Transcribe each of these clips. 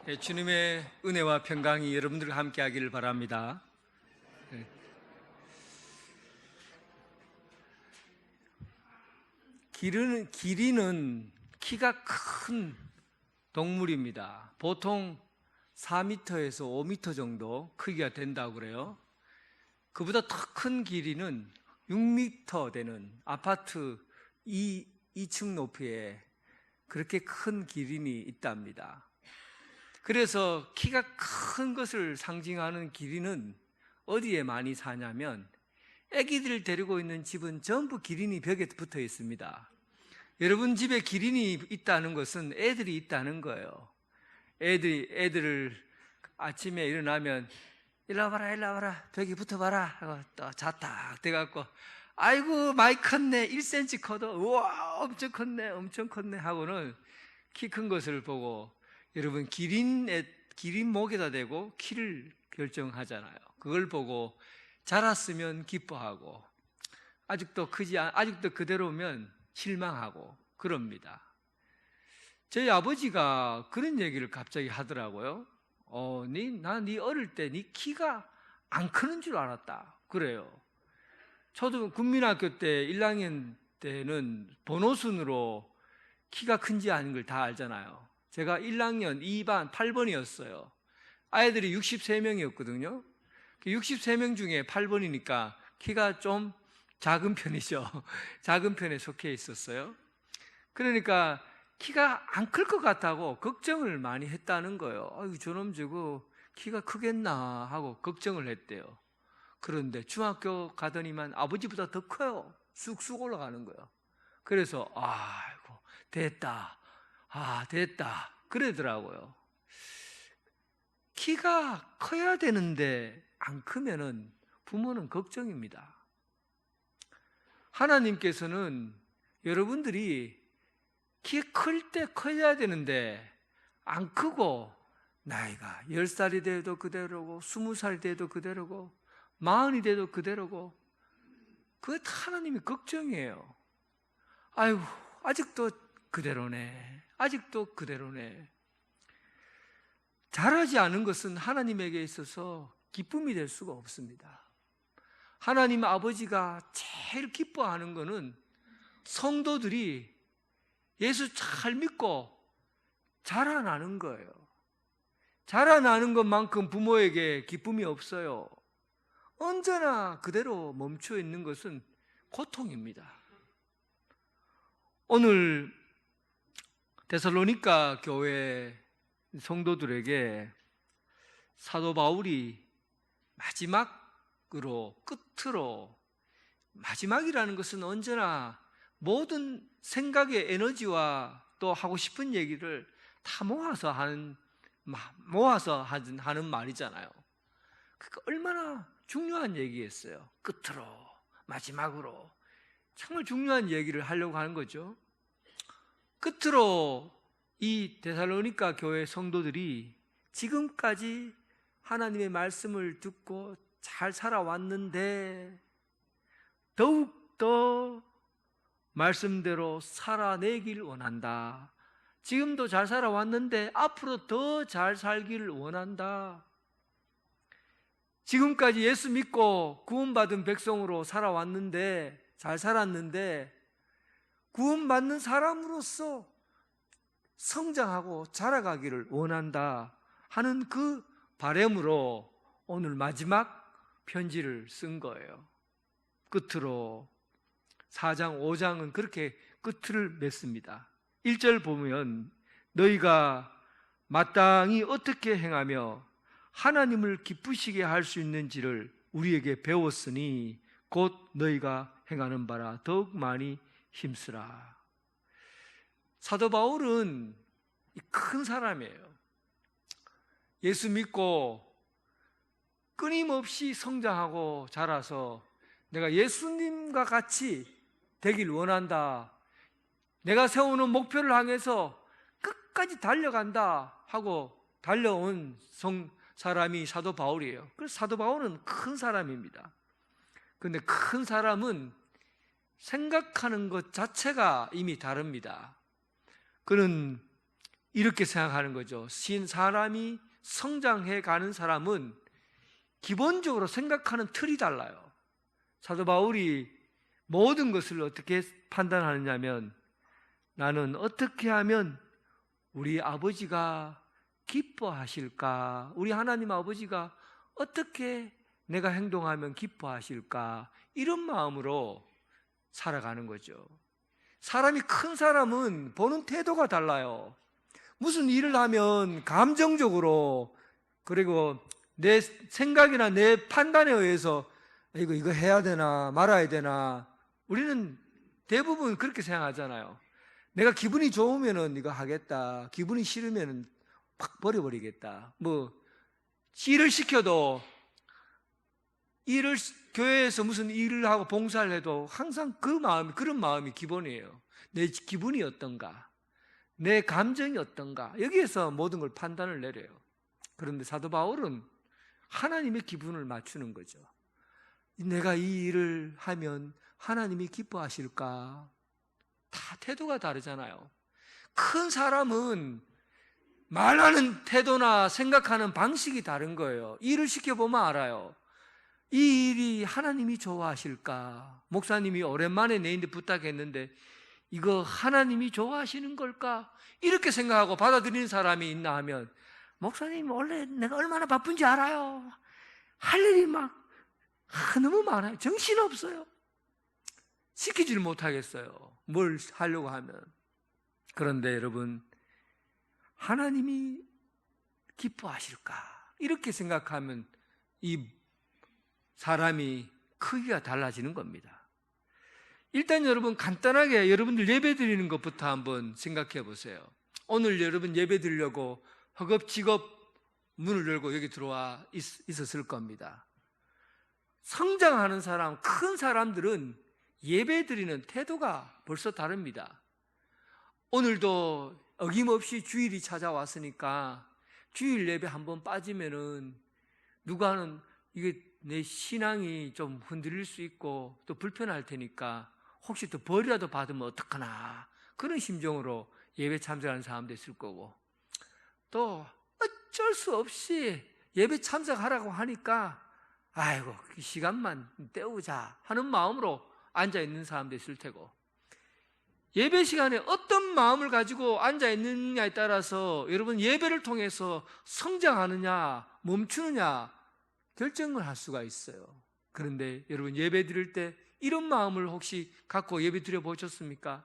주님의 은혜와 평강이 여러분들과 함께하기를 바랍니다. 네. 기린은 키가 큰 동물입니다. 보통 4m에서 5m 정도 크기가 된다고 그래요. 그보다 더 큰 기린은 6m 되는 아파트 2층 높이에 그렇게 큰 기린이 있답니다. 그래서 키가 큰 것을 상징하는 기린은 어디에 많이 사냐면 애기들 데리고 있는 집은 전부 기린이 벽에 붙어 있습니다. 여러분 집에 기린이 있다는 것은 애들이 있다는 거예요. 애들을 아침에 일어나면 일로 와봐라 벽에 붙어봐라 하고 또 자딱 돼갖고 아이고 많이 컸네 1cm 커도 우와 엄청 컸네 하고는 키 큰 것을 보고 여러분 기린 목에다 대고 키를 결정하잖아요. 그걸 보고 자랐으면 기뻐하고 아직도 그대로면 실망하고 그럽니다. 저희 아버지가 그런 얘기를 갑자기 하더라고요. 네 어릴 때 네 키가 안 크는 줄 알았다 그래요. 저도 국민학교 때 1학년 때는 번호순으로 키가 큰지 아닌 걸 다 알잖아요. 제가 1학년 2반 8번이었어요. 아이들이 63명이었거든요. 63명 중에 8번이니까 키가 좀 작은 편이죠. 작은 편에 속해 있었어요. 그러니까 키가 안 클 것 같다고 걱정을 많이 했다는 거예요. 아유, 저놈 저거 키가 크겠나 하고 걱정을 했대요. 그런데 중학교 가더니만 아버지보다 더 커요. 쑥쑥 올라가는 거예요. 그래서 아이고 됐다 그러더라고요. 키가 커야 되는데 안 크면은 부모는 걱정입니다. 하나님께서는 여러분들이 키 클 때 커야 되는데 안 크고 나이가 10살이 돼도 그대로고 20살 돼도 그대로고 40이 돼도 그대로고 그게 다 하나님이 걱정이에요. 아이고 아직도 그대로네. 잘하지 않은 것은 하나님에게 있어서 기쁨이 될 수가 없습니다. 하나님 아버지가 제일 기뻐하는 것은 성도들이 예수 잘 믿고 자라나는 거예요. 자라나는 것만큼 부모에게 기쁨이 없어요. 언제나 그대로 멈춰 있는 것은 고통입니다. 오늘 데살로니가 교회 성도들에게 사도 바울이 끝으로 마지막이라는 것은 언제나 모든 생각의 에너지와 또 하고 싶은 얘기를 다 모아서 하는 말이잖아요. 그러니까 얼마나 중요한 얘기였어요. 끝으로, 마지막으로 정말 중요한 얘기를 하려고 하는 거죠. 끝으로 이 데살로니가 교회 성도들이 지금까지 하나님의 말씀을 듣고 잘 살아왔는데 더욱더 말씀대로 살아내길 원한다. 지금도 잘 살아왔는데 앞으로 더 잘 살기를 원한다. 지금까지 예수 믿고 구원받은 백성으로 살아왔는데 잘 살았는데 구원받는 사람으로서 성장하고 자라가기를 원한다 하는 그 바람으로 오늘 마지막 편지를 쓴 거예요. 끝으로 4장 5장은 그렇게 끝을 맺습니다. 1절 보면 너희가 마땅히 어떻게 행하며 하나님을 기쁘시게 할 수 있는지를 우리에게 배웠으니 곧 너희가 행하는 바라 더욱 많이 힘쓰라. 사도 바울은 큰 사람이에요. 예수 믿고 끊임없이 성장하고 자라서 내가 예수님과 같이 되길 원한다. 내가 세우는 목표를 향해서 끝까지 달려간다 하고 달려온 사람이 사도 바울이에요. 그래서 사도 바울은 큰 사람입니다. 그런데 큰 사람은 생각하는 것 자체가 이미 다릅니다. 그는 이렇게 생각하는 거죠. 사람이 성장해 가는 사람은 기본적으로 생각하는 틀이 달라요. 사도 바울이 모든 것을 어떻게 판단하느냐면, 나는 어떻게 하면 우리 아버지가 기뻐하실까? 우리 하나님 아버지가 어떻게 내가 행동하면 기뻐하실까? 이런 마음으로 살아가는 거죠. 사람이 큰 사람은 보는 태도가 달라요. 무슨 일을 하면 감정적으로, 그리고 내 생각이나 내 판단에 의해서 이거 해야 되나 말아야 되나, 우리는 대부분 그렇게 생각하잖아요. 내가 기분이 좋으면은 이거 하겠다, 기분이 싫으면은 팍 버려버리겠다. 뭐 일을 시켜도, 교회에서 무슨 일을 하고 봉사를 해도 항상 그런 마음이 기본이에요. 내 기분이 어떤가, 내 감정이 어떤가, 여기에서 모든 걸 판단을 내려요. 그런데 사도 바울은 하나님의 기분을 맞추는 거죠. 내가 이 일을 하면 하나님이 기뻐하실까? 다 태도가 다르잖아요. 큰 사람은 말하는 태도나 생각하는 방식이 다른 거예요. 일을 시켜보면 알아요. 이 일이 하나님이 좋아하실까? 목사님이 오랜만에 내인데 부탁했는데 이거 하나님이 좋아하시는 걸까? 이렇게 생각하고 받아들이는 사람이 있나 하면, 목사님 원래 내가 얼마나 바쁜지 알아요. 할 일이 막 너무 많아요. 정신없어요. 시키지를 못하겠어요. 뭘 하려고 하면. 그런데 여러분, 하나님이 기뻐하실까? 이렇게 생각하면 이 사람이 크기가 달라지는 겁니다. 일단 여러분, 간단하게 여러분들 예배 드리는 것부터 한번 생각해 보세요. 오늘 여러분 예배 드리려고 허겁지겁 문을 열고 여기 들어와 있었을 겁니다. 성장하는 사람, 큰 사람들은 예배 드리는 태도가 벌써 다릅니다. 오늘도 어김없이 주일이 찾아왔으니까 주일 예배 한번 빠지면은 누가는 이게 내 신앙이 좀 흔들릴 수 있고 또 불편할 테니까 혹시 또 벌이라도 받으면 어떡하나, 그런 심정으로 예배 참석하는 사람도 있을 거고, 또 어쩔 수 없이 예배 참석하라고 하니까 아이고 그 시간만 때우자 하는 마음으로 앉아있는 사람도 있을 테고, 예배 시간에 어떤 마음을 가지고 앉아있느냐에 따라서 여러분 예배를 통해서 성장하느냐 멈추느냐 결정을 할 수가 있어요. 그런데 여러분 예배 드릴 때 이런 마음을 혹시 갖고 예배 드려 보셨습니까?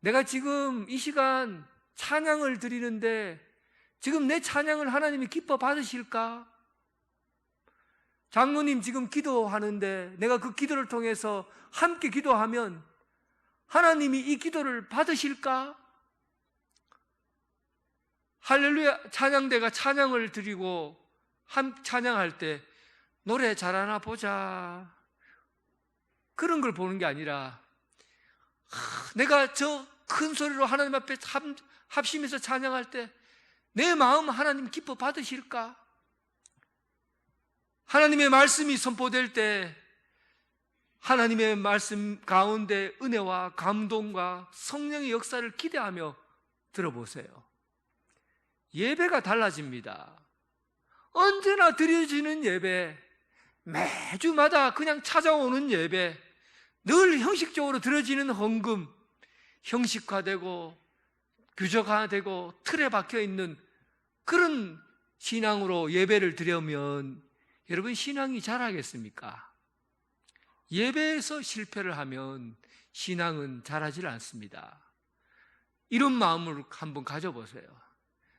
내가 지금 이 시간 찬양을 드리는데 지금 내 찬양을 하나님이 기뻐 받으실까? 장로님 지금 기도하는데 내가 그 기도를 통해서 함께 기도하면 하나님이 이 기도를 받으실까? 할렐루야 찬양대가 찬양을 드리고 찬양할 때 노래 잘하나 보자, 그런 걸 보는 게 아니라 내가 저 큰 소리로 하나님 앞에 합심해서 찬양할 때 내 마음 하나님 기뻐 받으실까? 하나님의 말씀이 선포될 때 하나님의 말씀 가운데 은혜와 감동과 성령의 역사를 기대하며 들어보세요. 예배가 달라집니다. 언제나 드려지는 예배, 매주마다 그냥 찾아오는 예배, 늘 형식적으로 드려지는 헌금, 형식화되고 규정화되고 틀에 박혀있는 그런 신앙으로 예배를 드리면 여러분 신앙이 자라겠습니까? 예배에서 실패를 하면 신앙은 자라질 않습니다. 이런 마음을 한번 가져보세요.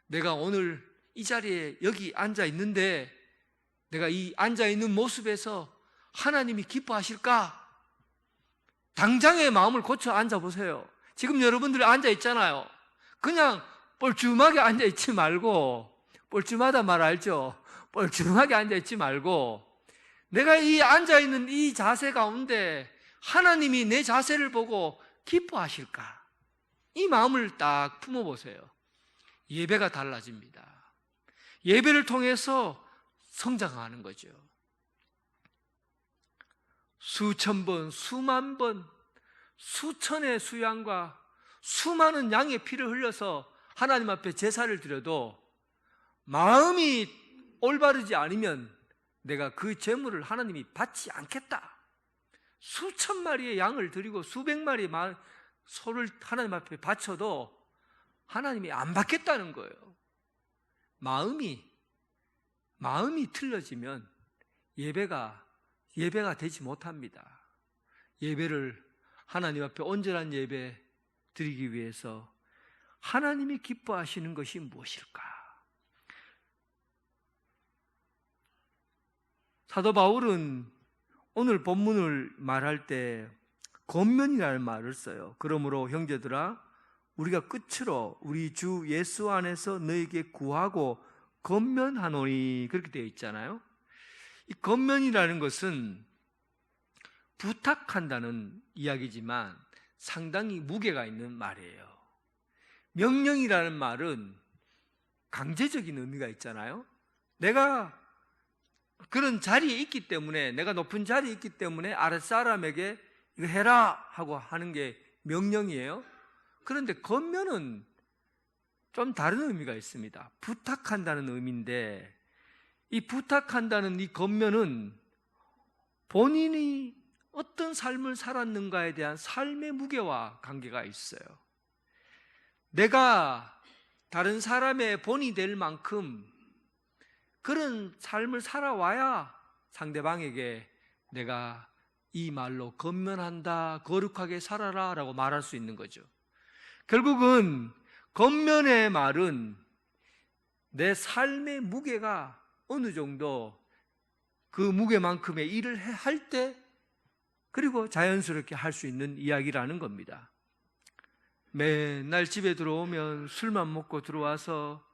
내가 오늘 이 자리에 여기 앉아 있는데 내가 이 앉아 있는 모습에서 하나님이 기뻐하실까? 당장의 마음을 고쳐 앉아 보세요. 지금 여러분들 앉아 있잖아요. 그냥 뻘쭘하게 앉아 있지 말고, 뻘쭘하다 말 알죠? 뻘쭘하게 앉아 있지 말고 내가 이 앉아 있는 이 자세 가운데 하나님이 내 자세를 보고 기뻐하실까? 이 마음을 딱 품어보세요. 예배가 달라집니다. 예배를 통해서 성장하는 거죠. 수천 번, 수만 번, 수천의 수양과 수많은 양의 피를 흘려서 하나님 앞에 제사를 드려도 마음이 올바르지 않으면 내가 그 제물을 하나님이 받지 않겠다. 수천 마리의 양을 드리고 수백 마리의 소를 하나님 앞에 바쳐도 하나님이 안 받겠다는 거예요. 마음이 틀려지면 예배가 되지 못합니다. 예배를 하나님 앞에 온전한 예배 드리기 위해서 하나님이 기뻐하시는 것이 무엇일까? 사도 바울은 오늘 본문을 말할 때 권면이라는 말을 써요. 그러므로 형제들아, 우리가 끝으로 우리 주 예수 안에서 너에게 구하고 권면하노니, 그렇게 되어 있잖아요. 이 권면이라는 것은 부탁한다는 이야기지만 상당히 무게가 있는 말이에요. 명령이라는 말은 강제적인 의미가 있잖아요. 내가 그런 자리에 있기 때문에, 내가 높은 자리에 있기 때문에 아랫사람에게 이거 해라 하고 하는 게 명령이에요. 그런데 권면은 좀 다른 의미가 있습니다. 부탁한다는 의미인데, 이 부탁한다는 이 권면은 본인이 어떤 삶을 살았는가에 대한 삶의 무게와 관계가 있어요. 내가 다른 사람의 본이 될 만큼 그런 삶을 살아와야 상대방에게 내가 이 말로 권면한다, 거룩하게 살아라 라고 말할 수 있는 거죠. 결국은 권면의 말은 내 삶의 무게가 어느 정도 그 무게만큼의 일을 할 때, 그리고 자연스럽게 할 수 있는 이야기라는 겁니다. 맨날 집에 들어오면 술만 먹고 들어와서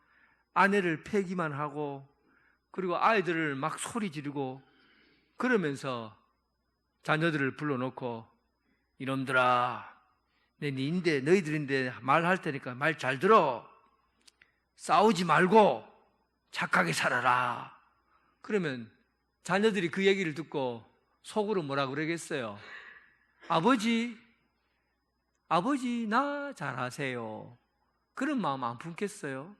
아내를 패기만 하고, 그리고 아이들을 막 소리 지르고, 그러면서 자녀들을 불러놓고 이놈들아, 니인데 너희들인데 말할 테니까 말 잘 들어, 싸우지 말고 착하게 살아라. 그러면 자녀들이 그 얘기를 듣고 속으로 뭐라 그러겠어요? 아버지 나 잘하세요. 그런 마음 안 품겠어요?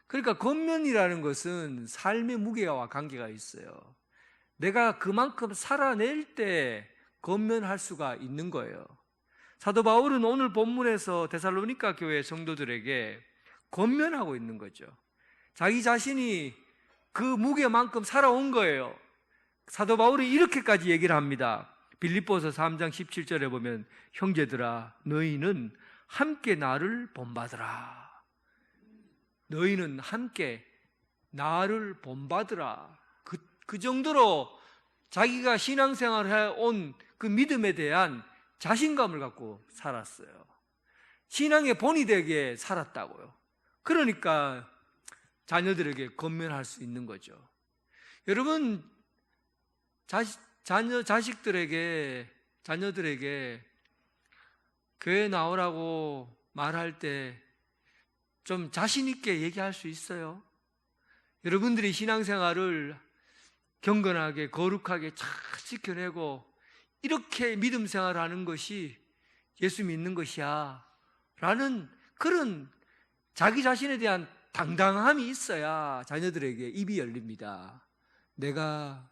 그러니까 권면이라는 것은 삶의 무게와 관계가 있어요. 내가 그만큼 살아낼 때 권면할 수가 있는 거예요. 사도 바울은 오늘 본문에서 데살로니가 교회 성도들에게 권면하고 있는 거죠. 자기 자신이 그 무게만큼 살아온 거예요. 사도 바울이 이렇게까지 얘기를 합니다. 빌립보서 3장 17절에 보면 형제들아, 너희는 함께 나를 본받으라. 너희는 함께 나를 본받으라. 그 정도로 자기가 신앙생활을 해온 그 믿음에 대한 자신감을 갖고 살았어요. 신앙의 본이 되게 살았다고요. 그러니까 자녀들에게 권면할 수 있는 거죠. 여러분, 자녀들에게 교회 나오라고 말할 때 좀 자신 있게 얘기할 수 있어요? 여러분들이 신앙생활을 경건하게 거룩하게 잘 지켜내고 이렇게 믿음 생활하는 것이 예수 믿는 것이야 라는 그런 자기 자신에 대한 당당함이 있어야 자녀들에게 입이 열립니다. 내가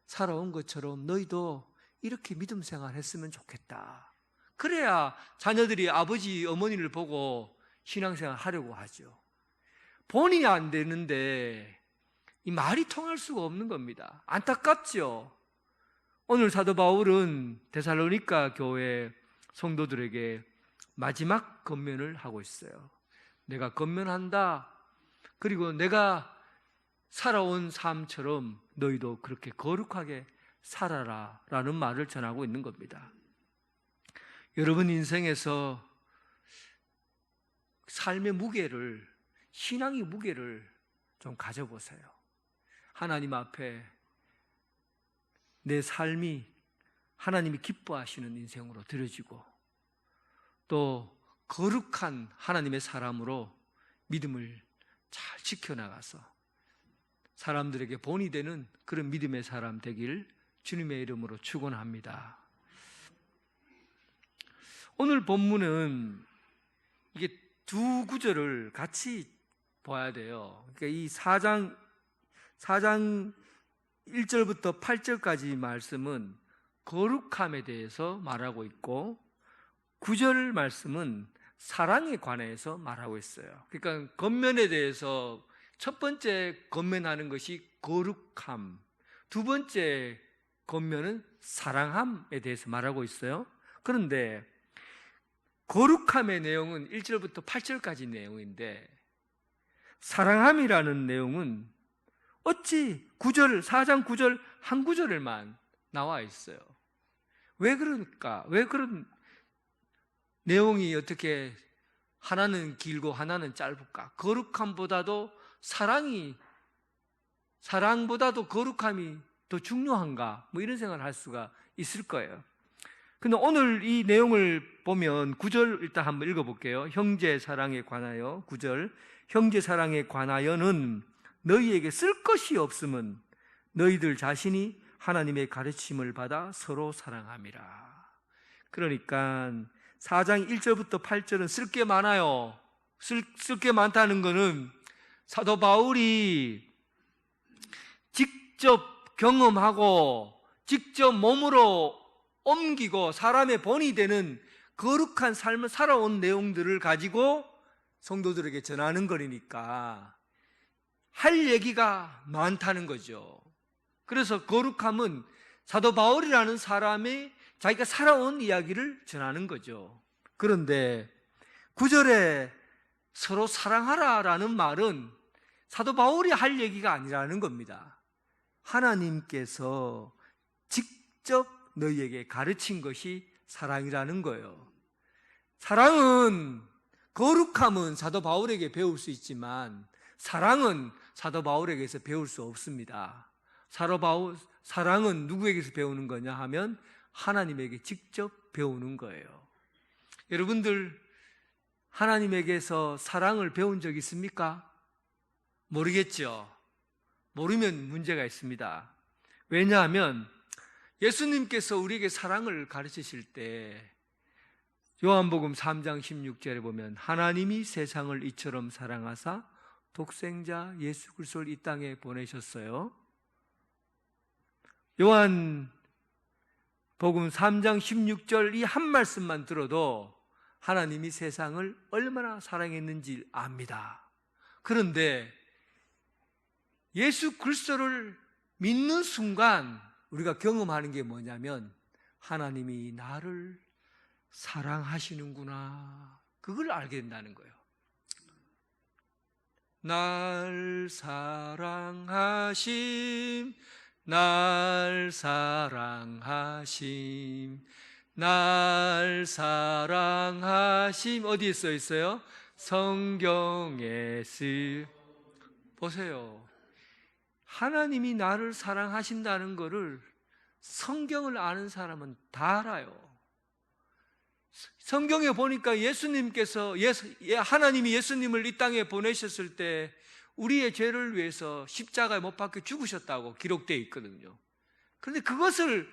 살아온 것처럼 너희도 이렇게 믿음 생활했으면 좋겠다. 그래야 자녀들이 아버지 어머니를 보고 신앙생활 하려고 하죠. 본인이 안 되는데 이 말이 통할 수가 없는 겁니다. 안타깝죠. 오늘 사도 바울은 데살로니가 교회 성도들에게 마지막 권면을 하고 있어요. 내가 권면한다. 그리고 내가 살아온 삶처럼 너희도 그렇게 거룩하게 살아라 라는 말을 전하고 있는 겁니다. 여러분 인생에서 삶의 무게를, 신앙의 무게를 좀 가져보세요. 하나님 앞에 내 삶이 하나님이 기뻐하시는 인생으로 드려지고 또 거룩한 하나님의 사람으로 믿음을 잘 지켜나가서 사람들에게 본이 되는 그런 믿음의 사람 되길 주님의 이름으로 축원합니다. 오늘 본문은 이게 두 구절을 같이 봐야 돼요. 그러니까 이 4장 1절부터 8절까지 말씀은 거룩함에 대해서 말하고 있고 9절 말씀은 사랑에 관해서 말하고 있어요. 그러니까 겉면에 대해서 첫 번째 겉면하는 것이 거룩함, 두 번째 겉면은 사랑함에 대해서 말하고 있어요. 그런데 거룩함의 내용은 1절부터 8절까지 내용인데 사랑함이라는 내용은 어찌 4장 9절 한 구절에만 나와 있어요. 왜 그럴까? 왜 그런 내용이 어떻게 하나는 길고 하나는 짧을까? 거룩함보다도 사랑보다도 거룩함이 더 중요한가? 뭐 이런 생각을 할 수가 있을 거예요. 근데 오늘 이 내용을 보면 9절 일단 한번 읽어볼게요. 형제 사랑에 관하여 9절 형제 사랑에 관하여는 너희에게 쓸 것이 없음은 너희들 자신이 하나님의 가르침을 받아 서로 사랑함이라. 그러니까 4장 1절부터 8절은 쓸 게 많아요. 쓸 게 많다는 것은 사도 바울이 직접 경험하고 직접 몸으로 옮기고 사람의 본이 되는 거룩한 삶을 살아온 내용들을 가지고 성도들에게 전하는 거니까 할 얘기가 많다는 거죠. 그래서 거룩함은 사도 바울이라는 사람이 자기가 살아온 이야기를 전하는 거죠. 그런데 9절에 서로 사랑하라라는 말은 사도 바울이 할 얘기가 아니라는 겁니다. 하나님께서 직접 너희에게 가르친 것이 사랑이라는 거예요. 사랑은, 거룩함은 사도 바울에게 배울 수 있지만 사랑은 사도 바울에게서 배울 수 없습니다. 사랑은 누구에게서 배우는 거냐 하면 하나님에게 직접 배우는 거예요. 여러분들 하나님에게서 사랑을 배운 적 있습니까? 모르겠죠. 모르면 문제가 있습니다. 왜냐하면 예수님께서 우리에게 사랑을 가르치실 때 요한복음 3장 16절에 보면 하나님이 세상을 이처럼 사랑하사 독생자 예수 그리스도를 이 땅에 보내셨어요. 요한복음 3장 16절 이 한 말씀만 들어도 하나님이 세상을 얼마나 사랑했는지 압니다. 그런데 예수 그리스도를 믿는 순간 우리가 경험하는 게 뭐냐면 하나님이 나를 사랑하시는구나, 그걸 알게 된다는 거예요. 날 사랑하심, 날 사랑하심, 날 사랑하심. 어디에 써 있어요? 성경에 보세요. 하나님이 나를 사랑하신다는 것을 성경을 아는 사람은 다 알아요. 성경에 보니까 하나님이 예수님을 이 땅에 보내셨을 때 우리의 죄를 위해서 십자가에 못 박혀 죽으셨다고 기록되어 있거든요. 그런데 그것을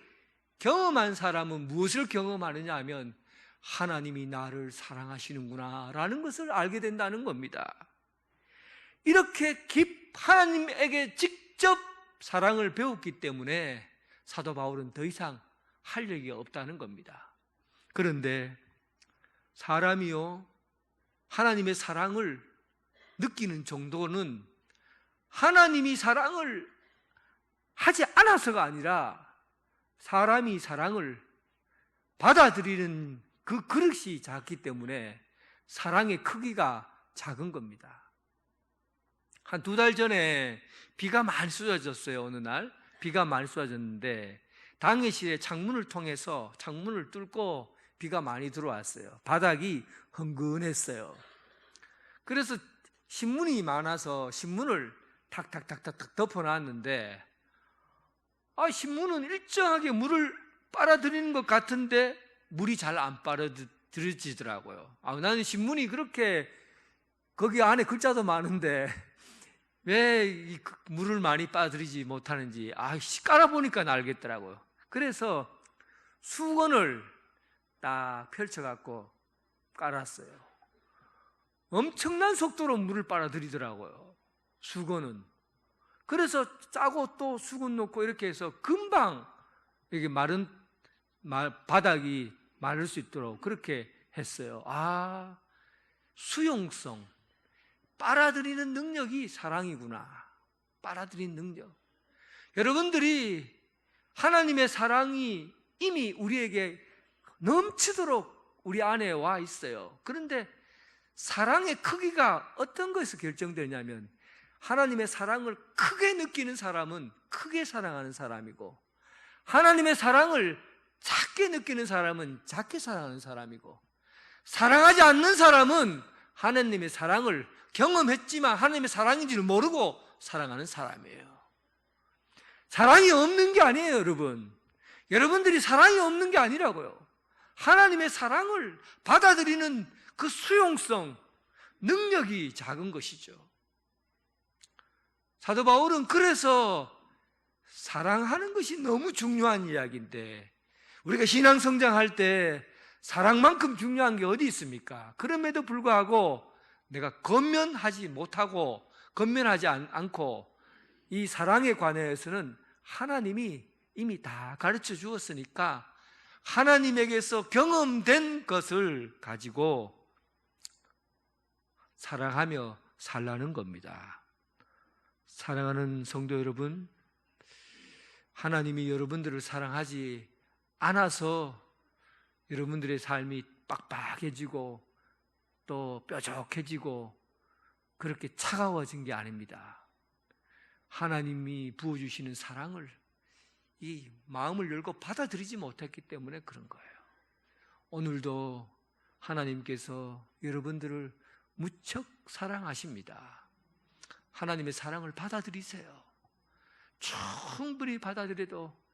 경험한 사람은 무엇을 경험하느냐 하면 하나님이 나를 사랑하시는구나 라는 것을 알게 된다는 겁니다. 이렇게 하나님에게 직접 사랑을 배웠기 때문에 사도 바울은 더 이상 할 얘기가 없다는 겁니다. 그런데 사람이요, 하나님의 사랑을 느끼는 정도는 하나님이 사랑을 하지 않아서가 아니라 사람이 사랑을 받아들이는 그 그릇이 작기 때문에 사랑의 크기가 작은 겁니다. 한 2달 전에 비가 많이 쏟아졌어요. 어느 날 비가 많이 쏟아졌는데 당회실에 창문을 통해서 창문을 뚫고 비가 많이 들어왔어요. 바닥이 흥건했어요. 그래서 신문이 많아서 신문을 탁탁탁탁 덮어놨는데 신문은 일정하게 물을 빨아들이는 것 같은데 물이 잘 안 빨아들여지더라고요. 나는 신문이 그렇게 거기 안에 글자도 많은데 왜 이 물을 많이 빨아들이지 못하는지 깔아보니까 알겠더라고요. 그래서 수건을 딱 펼쳐갖고 깔았어요. 엄청난 속도로 물을 빨아들이더라고요. 수건은. 그래서 짜고 또 수건 넣고 이렇게 해서 금방 이게 마른 바닥이 마를 수 있도록 그렇게 했어요. 아, 수용성, 빨아들이는 능력이 사랑이구나. 빨아들이는 능력. 여러분들이 하나님의 사랑이 이미 우리에게 넘치도록 우리 안에 와 있어요. 그런데 사랑의 크기가 어떤 것에서 결정되냐면, 하나님의 사랑을 크게 느끼는 사람은 크게 사랑하는 사람이고, 하나님의 사랑을 작게 느끼는 사람은 작게 사랑하는 사람이고, 사랑하지 않는 사람은 하나님의 사랑을 경험했지만 하나님의 사랑인지를 모르고 사랑하는 사람이에요. 사랑이 없는 게 아니에요, 여러분. 여러분들이 사랑이 없는 게 아니라고요. 하나님의 사랑을 받아들이는 그 수용성, 능력이 작은 것이죠. 사도 바울은 그래서 사랑하는 것이 너무 중요한 이야기인데, 우리가 신앙 성장할 때 사랑만큼 중요한 게 어디 있습니까? 그럼에도 불구하고 내가 건면하지 못하고 건면하지 않고 이 사랑에 관해서는 하나님이 이미 다 가르쳐 주었으니까 하나님에게서 경험된 것을 가지고 사랑하며 살라는 겁니다. 사랑하는 성도 여러분, 하나님이 여러분들을 사랑하지 않아서 여러분들의 삶이 빡빡해지고 또 뾰족해지고 그렇게 차가워진 게 아닙니다. 하나님이 부어주시는 사랑을 이 마음을 열고 받아들이지 못했기 때문에 그런 거예요. 오늘도 하나님께서 여러분들을 무척 사랑하십니다. 하나님의 사랑을 받아들이세요. 충분히 받아들여도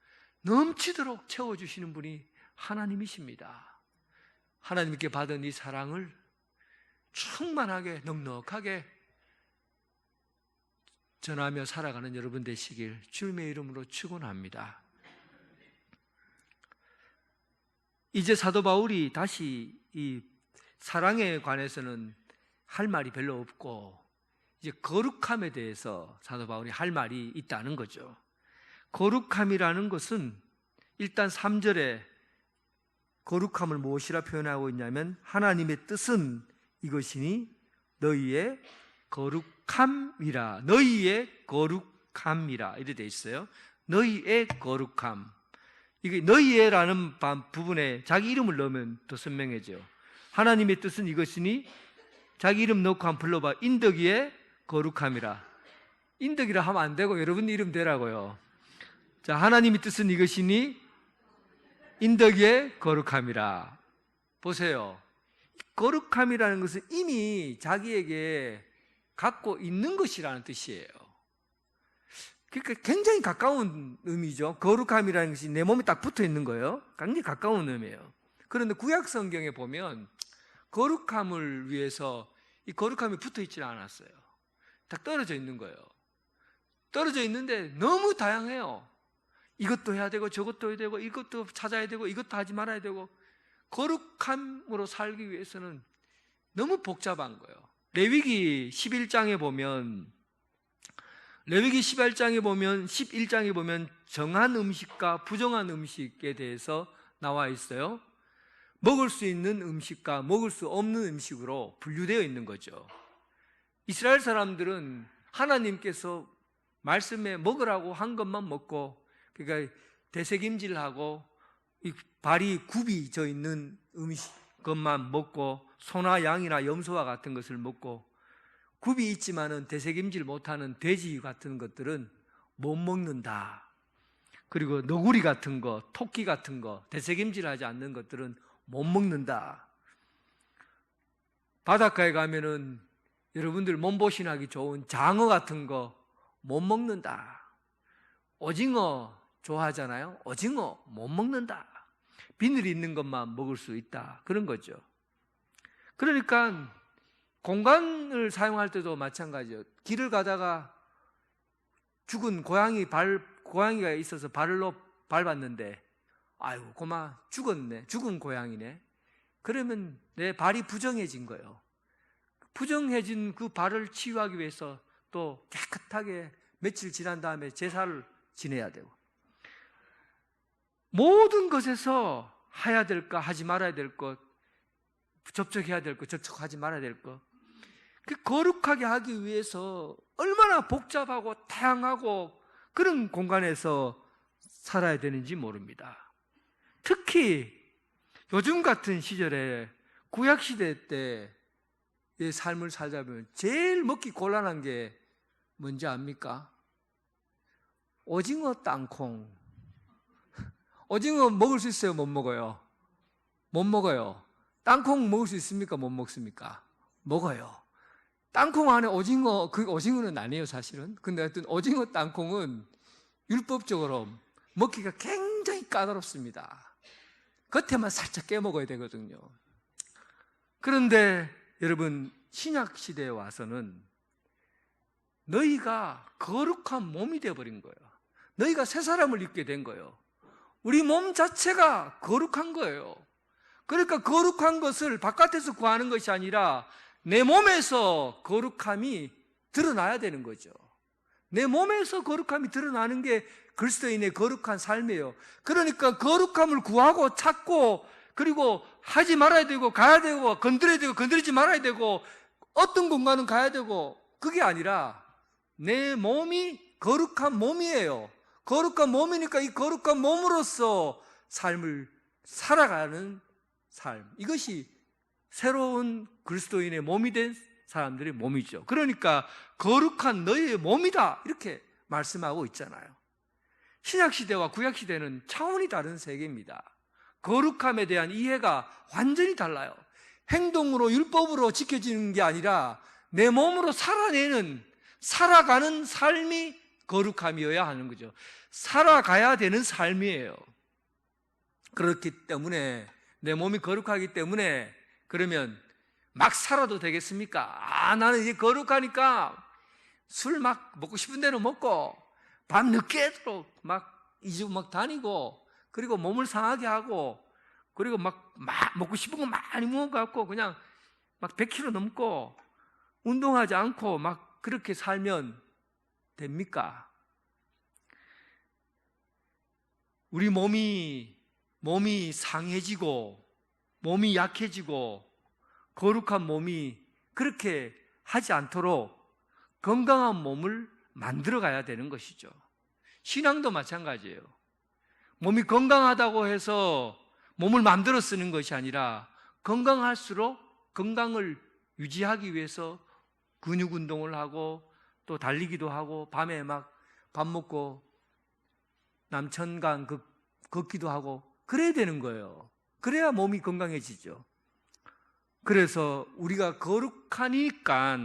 넘치도록 채워주시는 분이 하나님이십니다. 하나님께 받은 이 사랑을 충만하게 넉넉하게 전하며 살아가는 여러분 되시길 주님의 이름으로 축원합니다. 이제 사도 바울이 다시 이 사랑에 관해서는 할 말이 별로 없고 이제 거룩함에 대해서 사도 바울이 할 말이 있다는 거죠. 거룩함이라는 것은 일단 3절에 거룩함을 무엇이라 표현하고 있냐면, 하나님의 뜻은 이것이니 너희의 거룩함이라. 너희의 거룩함이라 이렇게 돼 있어요. 너희의 거룩함. 이게 너희의라는 부분에 자기 이름을 넣으면 더 선명해져요. 하나님의 뜻은 이것이니 자기 이름 넣고 한번 불러봐. 인덕이의 거룩함이라. 인덕이라 하면 안 되고 여러분 이름 대라고요. 자, 하나님의 뜻은 이것이니 인덕의 거룩함이라. 보세요. 거룩함이라는 것은 이미 자기에게 갖고 있는 것이라는 뜻이에요. 그러니까 굉장히 가까운 의미죠. 거룩함이라는 것이 내 몸에 딱 붙어 있는 거예요. 굉장히 가까운 의미예요. 그런데 구약 성경에 보면 거룩함을 위해서 이 거룩함이 붙어 있지 않았어요. 딱 떨어져 있는 거예요. 떨어져 있는데 너무 다양해요. 이것도 해야 되고 저것도 해야 되고 이것도 찾아야 되고 이것도 하지 말아야 되고, 거룩함으로 살기 위해서는 너무 복잡한 거예요. 레위기 11장에 보면 11장에 보면 정한 음식과 부정한 음식에 대해서 나와 있어요. 먹을 수 있는 음식과 먹을 수 없는 음식으로 분류되어 있는 거죠. 이스라엘 사람들은 하나님께서 말씀에 먹으라고 한 것만 먹고, 그러니까 되새김질하고 이 발이 굽이 져 있는 것만 먹고, 소나 양이나 염소와 같은 것을 먹고, 굽이 있지만은 되새김질 못하는 돼지 같은 것들은 못 먹는다. 그리고 너구리 같은 거, 토끼 같은 거, 되새김질하지 않는 것들은 못 먹는다. 바닷가에 가면은 여러분들 몸보신하기 좋은 장어 같은 거 못 먹는다. 오징어 좋아하잖아요. 오징어 못 먹는다. 비늘이 있는 것만 먹을 수 있다. 그런 거죠. 그러니까 공간을 사용할 때도 마찬가지예요. 길을 가다가 죽은 고양이가 있어서 발로 밟았는데, 아이고 고마 죽었네, 죽은 고양이네. 그러면 내 발이 부정해진 거예요. 부정해진 그 발을 치유하기 위해서 또 깨끗하게 며칠 지난 다음에 제사를 지내야 되고, 모든 것에서 해야 될 것, 하지 말아야 될 것, 접촉해야 될 것, 접촉하지 말아야 될 것, 그 거룩하게 하기 위해서 얼마나 복잡하고 다양하고 그런 공간에서 살아야 되는지 모릅니다. 특히 요즘 같은 시절에 구약시대 때의 삶을 살다 보면 제일 먹기 곤란한 게 뭔지 압니까? 오징어 땅콩. 오징어 먹을 수 있어요? 못 먹어요? 못 먹어요. 땅콩 먹을 수 있습니까? 못 먹습니까? 먹어요. 땅콩 안에 오징어, 그 오징어는 아니에요, 사실은. 근데 하여튼 오징어 땅콩은 율법적으로 먹기가 굉장히 까다롭습니다. 겉에만 살짝 깨먹어야 되거든요. 그런데 여러분, 신약 시대에 와서는 너희가 거룩한 몸이 되어버린 거예요. 너희가 새 사람을 입게 된 거예요. 우리 몸 자체가 거룩한 거예요. 그러니까 거룩한 것을 바깥에서 구하는 것이 아니라 내 몸에서 거룩함이 드러나야 되는 거죠. 내 몸에서 거룩함이 드러나는 게 그리스도인의 거룩한 삶이에요. 그러니까 거룩함을 구하고 찾고, 그리고 하지 말아야 되고, 가야 되고, 건드려야 되고, 건드리지 말아야 되고, 어떤 공간은 가야 되고, 그게 아니라 내 몸이 거룩한 몸이에요. 거룩한 몸이니까 이 거룩한 몸으로서 삶을 살아가는 삶, 이것이 새로운 그리스도인의 몸이 된 사람들의 몸이죠. 그러니까 거룩한 너희의 몸이다, 이렇게 말씀하고 있잖아요. 신약시대와 구약시대는 차원이 다른 세계입니다. 거룩함에 대한 이해가 완전히 달라요. 행동으로, 율법으로 지켜지는 게 아니라 내 몸으로 살아가는 삶이 거룩함이어야 하는 거죠. 살아가야 되는 삶이에요. 그렇기 때문에, 내 몸이 거룩하기 때문에, 그러면 막 살아도 되겠습니까? 나는 이제 거룩하니까 술 막 먹고 싶은 대로 먹고, 밤 늦게도록 막 2주 막 다니고, 그리고 몸을 상하게 하고, 그리고 막 먹고 싶은 거 많이 먹어갖고 그냥 막 100kg 넘고 운동하지 않고 막 그렇게 살면 됩니까? 우리 몸이 상해지고 몸이 약해지고 거룩한 몸이 그렇게 하지 않도록 건강한 몸을 만들어 가야 되는 것이죠. 신앙도 마찬가지예요. 몸이 건강하다고 해서 몸을 만들어 쓰는 것이 아니라 건강할수록 건강을 유지하기 위해서 근육 운동을 하고 또 달리기도 하고 밤에 막 밥 먹고 남천강 걷기도 하고 그래야 되는 거예요. 그래야 몸이 건강해지죠. 그래서 우리가 거룩하니까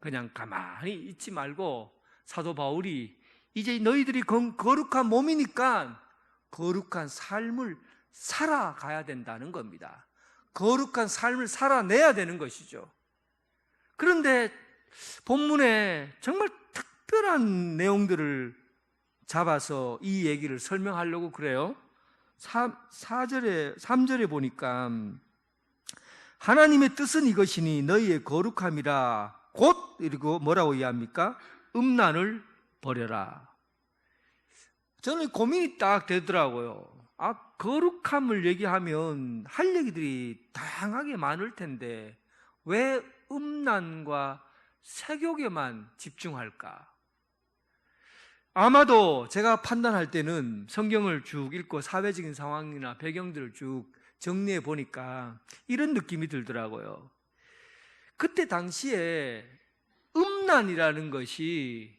그냥 가만히 있지 말고 사도 바울이 이제 너희들이 거룩한 몸이니까 거룩한 삶을 살아가야 된다는 겁니다. 거룩한 삶을 살아내야 되는 것이죠. 그런데 본문에 정말 특별한 내용들을 잡아서 이 얘기를 설명하려고 그래요. 3절에 보니까 하나님의 뜻은 이것이니 너희의 거룩함이라 곧, 그리고 뭐라고 이해합니까? 음란을 버려라. 저는 고민이 딱 되더라고요. 거룩함을 얘기하면 할 얘기들이 다양하게 많을 텐데 왜 음란과 세욕에만 집중할까? 아마도 제가 판단할 때는 성경을 쭉 읽고 사회적인 상황이나 배경들을 쭉 정리해 보니까 이런 느낌이 들더라고요. 그때 당시에 음란이라는 것이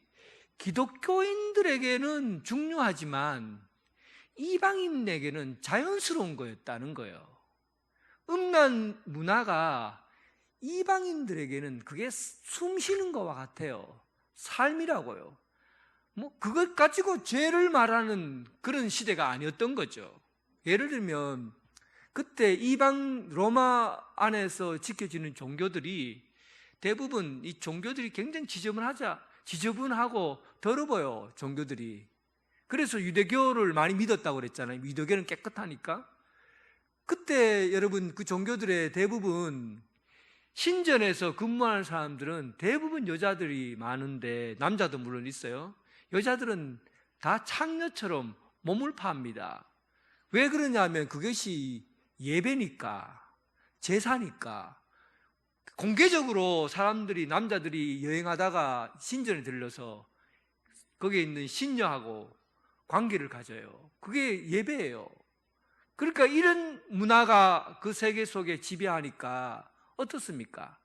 기독교인들에게는 중요하지만 이방인에게는 자연스러운 거였다는 거예요. 음란 문화가 이방인들에게는 그게 숨 쉬는 것과 같아요. 삶이라고요. 그것 가지고 죄를 말하는 그런 시대가 아니었던 거죠. 예를 들면 그때 이방 로마 안에서 지켜지는 종교들이 대부분 이 종교들이 굉장히 지저분하고 더러워요, 종교들이. 그래서 유대교를 많이 믿었다고 그랬잖아요. 유대교는 깨끗하니까. 그때 여러분 그 종교들의 대부분 신전에서 근무하는 사람들은 대부분 여자들이 많은데, 남자도 물론 있어요. 여자들은 다 창녀처럼 몸을 팝니다. 왜 그러냐면 그것이 예배니까, 제사니까. 공개적으로 사람들이, 남자들이 여행하다가 신전에 들러서 거기에 있는 신녀하고 관계를 가져요. 그게 예배예요. 그러니까 이런 문화가 그 세계 속에 지배하니까 어떻습니까?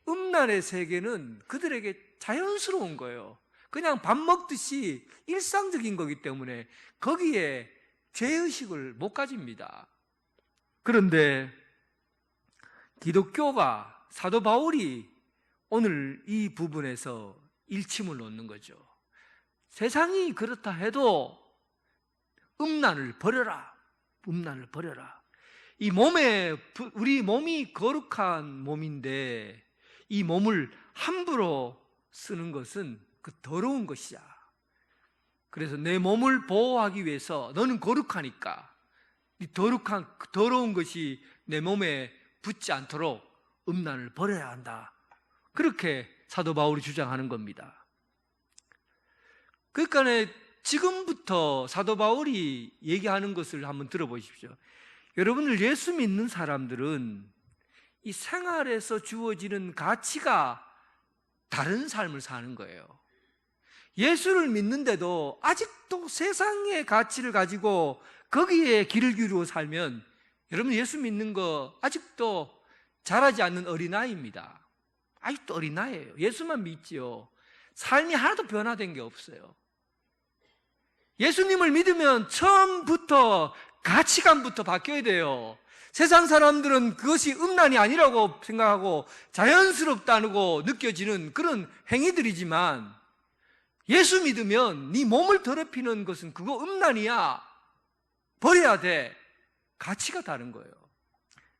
음란의 세계는 그들에게 자연스러운 거예요. 그냥 밥 먹듯이 일상적인 거기 때문에 거기에 죄의식을 못 가집니다. 그런데 기독교가, 사도 바울이 오늘 이 부분에서 일침을 놓는 거죠. 세상이 그렇다 해도 음란을 버려라. 음란을 버려라. 이 몸에, 우리 몸이 거룩한 몸인데 이 몸을 함부로 쓰는 것은 그 더러운 것이야. 그래서 내 몸을 보호하기 위해서, 너는 거룩하니까 이 더러운 것이 내 몸에 붙지 않도록 음란을 버려야 한다. 그렇게 사도 바울이 주장하는 겁니다. 그러니까 지금부터 사도 바울이 얘기하는 것을 한번 들어보십시오. 여러분들, 예수 믿는 사람들은 이 생활에서 주어지는 가치가 다른 삶을 사는 거예요. 예수를 믿는데도 아직도 세상의 가치를 가지고 거기에 귀를 기울이고 살면 여러분, 예수 믿는 거 아직도 자라지 않는 어린아이입니다. 아직도 어린아이예요. 예수만 믿지요. 삶이 하나도 변화된 게 없어요. 예수님을 믿으면 처음부터 가치관부터 바뀌어야 돼요. 세상 사람들은 그것이 음란이 아니라고 생각하고 자연스럽다고 느껴지는 그런 행위들이지만, 예수 믿으면 네 몸을 더럽히는 것은 그거 음란이야. 버려야 돼. 가치가 다른 거예요.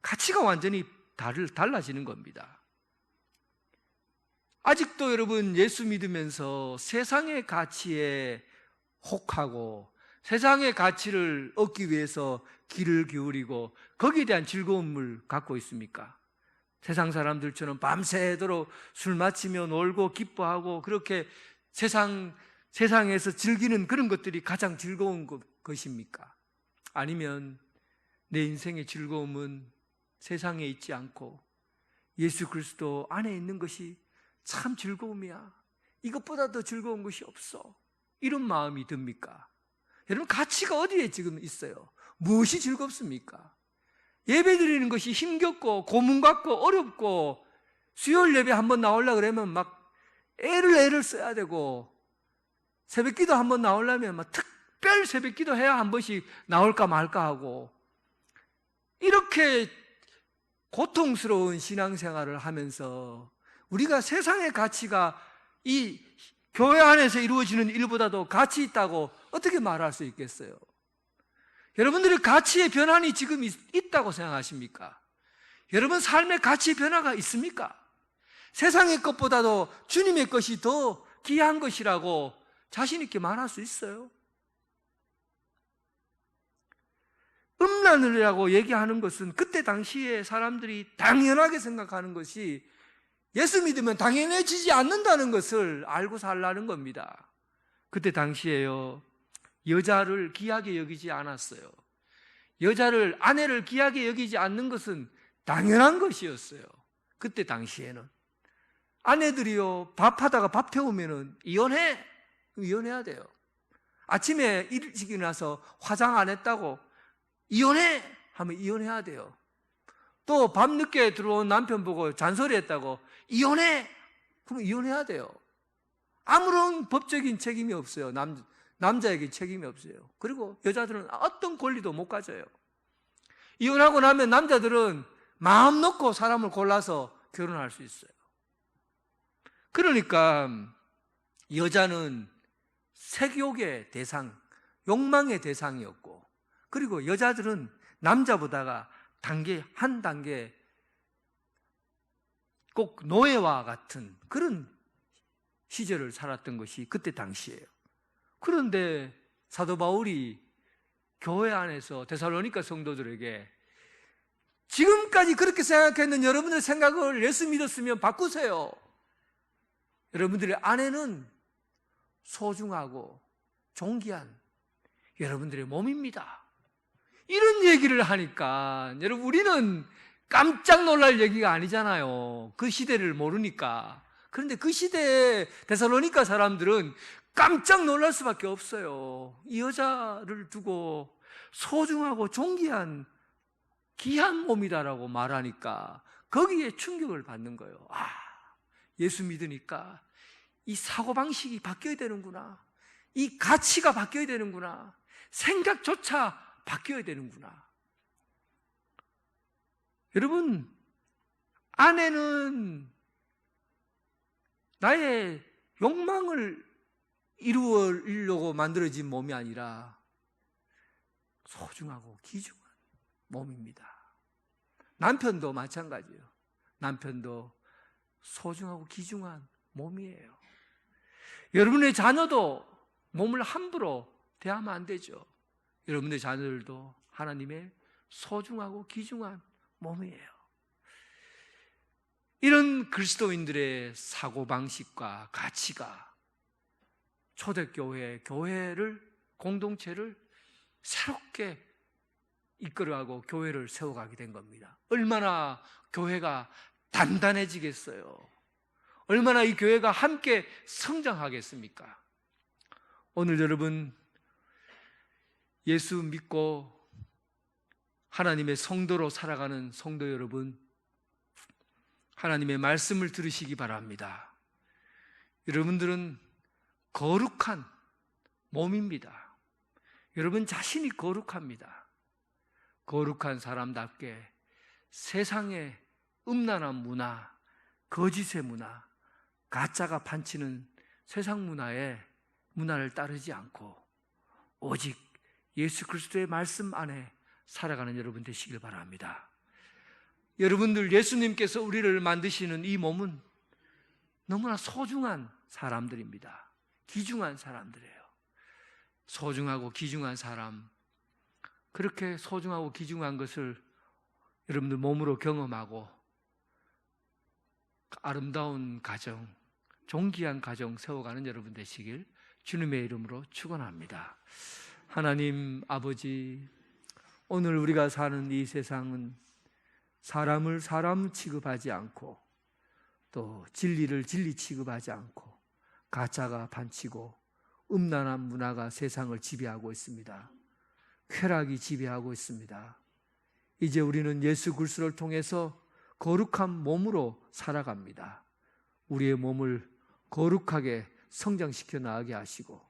가치가 완전히 달라지는 겁니다. 아직도 여러분, 예수 믿으면서 세상의 가치에 혹하고 세상의 가치를 얻기 위해서 귀를 기울이고 거기에 대한 즐거움을 갖고 있습니까? 세상 사람들처럼 밤새도록 술 마시며 놀고 기뻐하고 그렇게 세상에서 즐기는 그런 것들이 가장 즐거운 것입니까? 아니면 내 인생의 즐거움은 세상에 있지 않고 예수 그리스도 안에 있는 것이 참 즐거움이야. 이것보다 더 즐거운 것이 없어. 이런 마음이 듭니까? 여러분, 가치가 어디에 지금 있어요? 무엇이 즐겁습니까? 예배 드리는 것이 힘겹고 고문 같고 어렵고, 수요일 예배 한번 나오려고 그러면 막 애를 써야 되고, 새벽 기도 한번 나오려면 막 특별 새벽 기도 해야 한 번씩 나올까 말까 하고, 이렇게 고통스러운 신앙생활을 하면서 우리가 세상의 가치가 이 교회 안에서 이루어지는 일보다도 가치 있다고 어떻게 말할 수 있겠어요? 여러분들의 가치의 변환이 지금 있다고 생각하십니까? 여러분 삶의 가치의 변화가 있습니까? 세상의 것보다도 주님의 것이 더 귀한 것이라고 자신 있게 말할 수 있어요? 음란이라고 얘기하는 것은 그때 당시에 사람들이 당연하게 생각하는 것이 예수 믿으면 당연해지지 않는다는 것을 알고 살라는 겁니다. 그때 당시에요, 여자를 귀하게 여기지 않았어요. 아내를 귀하게 여기지 않는 것은 당연한 것이었어요. 그때 당시에는 아내들이요, 밥하다가 밥 태우면은 이혼해야 돼요. 아침에 일찍 일어나서 화장 안 했다고 이혼해 하면 이혼해야 돼요. 또 밤늦게 들어온 남편 보고 잔소리했다고 이혼해 그럼 이혼해야 돼요. 아무런 법적인 책임이 없어요. 남자에게 책임이 없어요. 그리고 여자들은 어떤 권리도 못 가져요. 이혼하고 나면 남자들은 마음 놓고 사람을 골라서 결혼할 수 있어요. 그러니까 여자는 색욕의 대상, 욕망의 대상이었고, 그리고 여자들은 남자보다가 한 단계 꼭 노예와 같은 그런 시절을 살았던 것이 그때 당시예요. 그런데 사도 바울이 교회 안에서 데살로니가 성도들에게 지금까지 그렇게 생각했는 여러분들의 생각을 예수 믿었으면 바꾸세요. 여러분들의 아내는 소중하고 존귀한 여러분들의 몸입니다. 이런 얘기를 하니까 여러분, 우리는 깜짝 놀랄 얘기가 아니잖아요. 그 시대를 모르니까. 그런데 그 시대의 데살로니가 사람들은 깜짝 놀랄 수밖에 없어요. 이 여자를 두고 소중하고 존귀한 귀한 몸이다라고 말하니까 거기에 충격을 받는 거예요. 아, 예수 믿으니까 이 사고방식이 바뀌어야 되는구나. 이 가치가 바뀌어야 되는구나. 생각조차 바뀌어야 되는구나. 여러분, 아내는 나의 욕망을 이루려고 만들어진 몸이 아니라 소중하고 귀중한 몸입니다. 남편도 마찬가지예요. 남편도 소중하고 귀중한 몸이에요. 여러분의 자녀도 몸을 함부로 대하면 안 되죠. 여러분의 자녀들도 하나님의 소중하고 귀중한 몸이에요. 이런 그리스도인들의 사고방식과 가치가 초대교회, 교회를, 공동체를 새롭게 이끌어가고 교회를 세워가게 된 겁니다. 얼마나 교회가 단단해지겠어요. 얼마나 이 교회가 함께 성장하겠습니까? 오늘 여러분, 예수 믿고 하나님의 성도로 살아가는 성도 여러분, 하나님의 말씀을 들으시기 바랍니다. 여러분들은 거룩한 몸입니다. 여러분 자신이 거룩합니다. 거룩한 사람답게 세상의 음란한 문화, 거짓의 문화, 가짜가 판치는 세상 문화를 따르지 않고 오직 예수 그리스도의 말씀 안에 살아가는 여러분 되시길 바랍니다. 여러분들, 예수님께서 우리를 만드시는 이 몸은 너무나 소중한 사람들입니다. 귀중한 사람들이에요. 소중하고 귀중한 사람, 그렇게 소중하고 귀중한 것을 여러분들 몸으로 경험하고 아름다운 가정, 존귀한 가정 세워가는 여러분 되시길 주님의 이름으로 축원합니다. 하나님 아버지, 오늘 우리가 사는 이 세상은 사람을 사람 취급하지 않고 또 진리를 진리 취급하지 않고 가짜가 판치고 음란한 문화가 세상을 지배하고 있습니다. 쾌락이 지배하고 있습니다. 이제 우리는 예수 그리스도를 통해서 거룩한 몸으로 살아갑니다. 우리의 몸을 거룩하게 성장시켜 나가게 하시고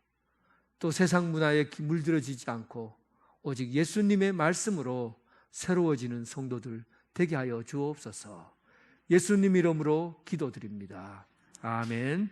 또 세상 문화에 물들어지지 않고 오직 예수님의 말씀으로 새로워지는 성도들 되게 하여 주옵소서. 예수님 이름으로 기도드립니다. 아멘.